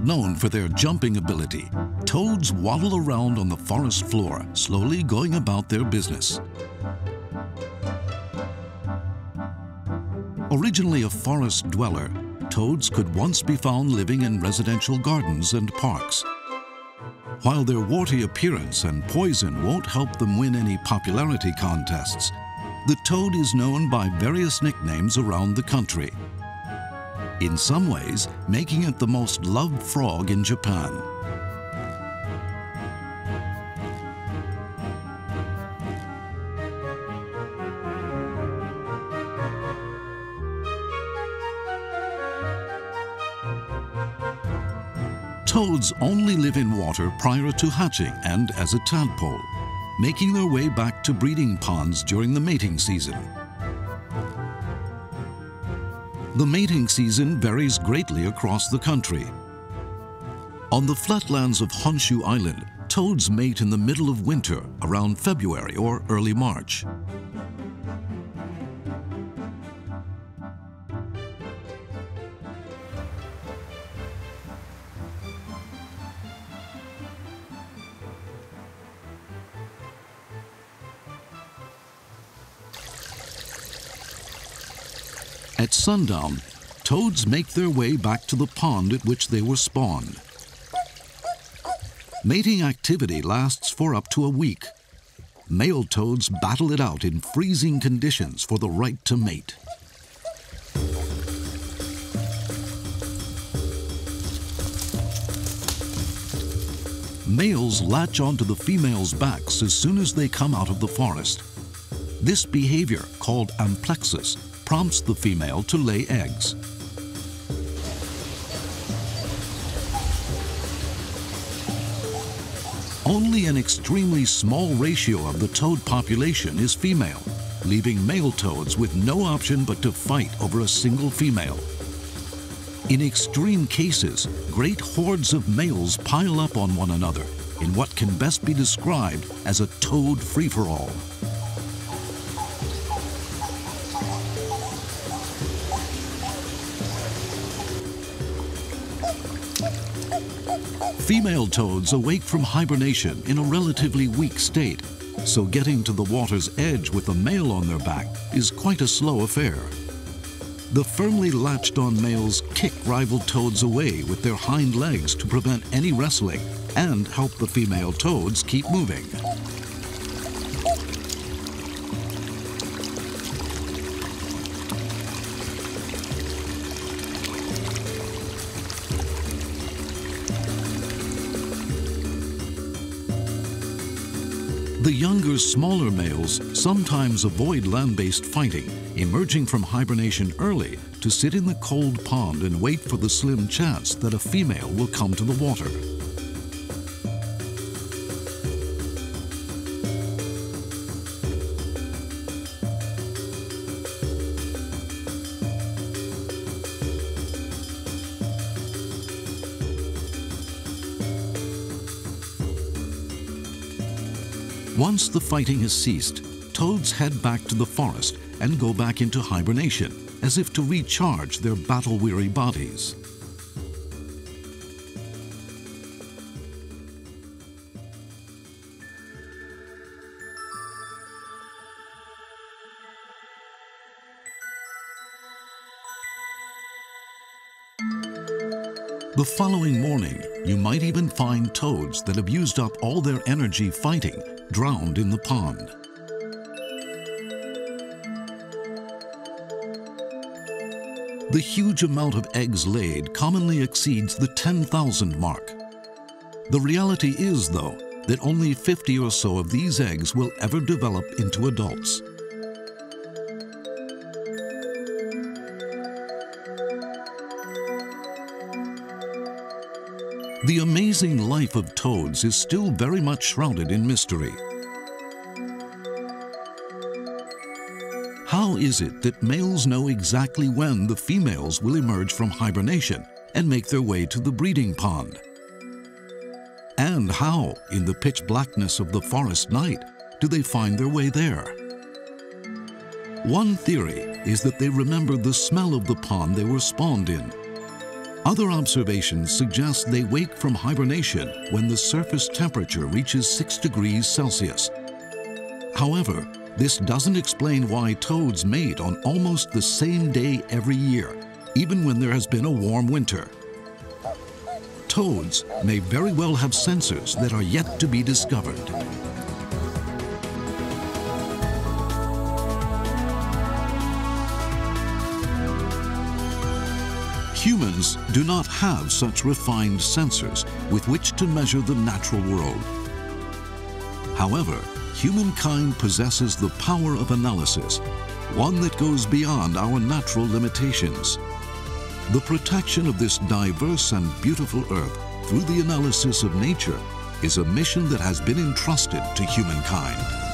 known for their jumping ability, toads waddle around on the forest floor, slowly going about their business. Originally a forest dweller, toads could once be found living in residential gardens and parks. While their warty appearance and poison won't help them win any popularity contests, the toad is known by various nicknames around the country, in some ways making it the most loved frog in Japan. Toads only live in water prior to hatching and as a tadpole, making their way back to breeding ponds during the mating season. The mating season varies greatly across the country. On the flatlands of Honshu Island, toads mate in the middle of winter, around February or early March. At sundown, toads make their way back to the pond at which they were spawned. Mating activity lasts for up to a week. Male toads battle it out in freezing conditions for the right to mate. Males latch onto the females' backs as soon as they come out of the forest. This behavior, called amplexus, prompts the female to lay eggs. Only an extremely small ratio of the toad population is female, leaving male toads with no option but to fight over a single female. In extreme cases, great hordes of males pile up on one another in what can best be described as a toad free-for-all. Female toads awake from hibernation in a relatively weak state, so getting to the water's edge with a male on their back is quite a slow affair. The firmly latched-on males kick rival toads away with their hind legs to prevent any wrestling and help the female toads keep moving. The younger, smaller males sometimes avoid land-based fighting, emerging from hibernation early to sit in the cold pond and wait for the slim chance that a female will come to the water. Once the fighting has ceased, toads head back to the forest and go back into hibernation, as if to recharge their battle-weary bodies. The following morning, you might even find toads that have used up all their energy fighting, drowned in the pond. The huge amount of eggs laid commonly exceeds the 10,000 mark. The reality is, though, that only 50 or so of these eggs will ever develop into adults. The amazing life of toads is still very much shrouded in mystery. How is it that males know exactly when the females will emerge from hibernation and make their way to the breeding pond? And how, in the pitch blackness of the forest night, do they find their way there? One theory is that they remember the smell of the pond they were spawned in. Other observations suggest they wake from hibernation when the surface temperature reaches 6 degrees Celsius. However, this doesn't explain why toads mate on almost the same day every year, even when there has been a warm winter. Toads may very well have sensors that are yet to be discovered. Humans do not have such refined sensors with which to measure the natural world. However, humankind possesses the power of analysis, one that goes beyond our natural limitations. The protection of this diverse and beautiful Earth through the analysis of nature is a mission that has been entrusted to humankind.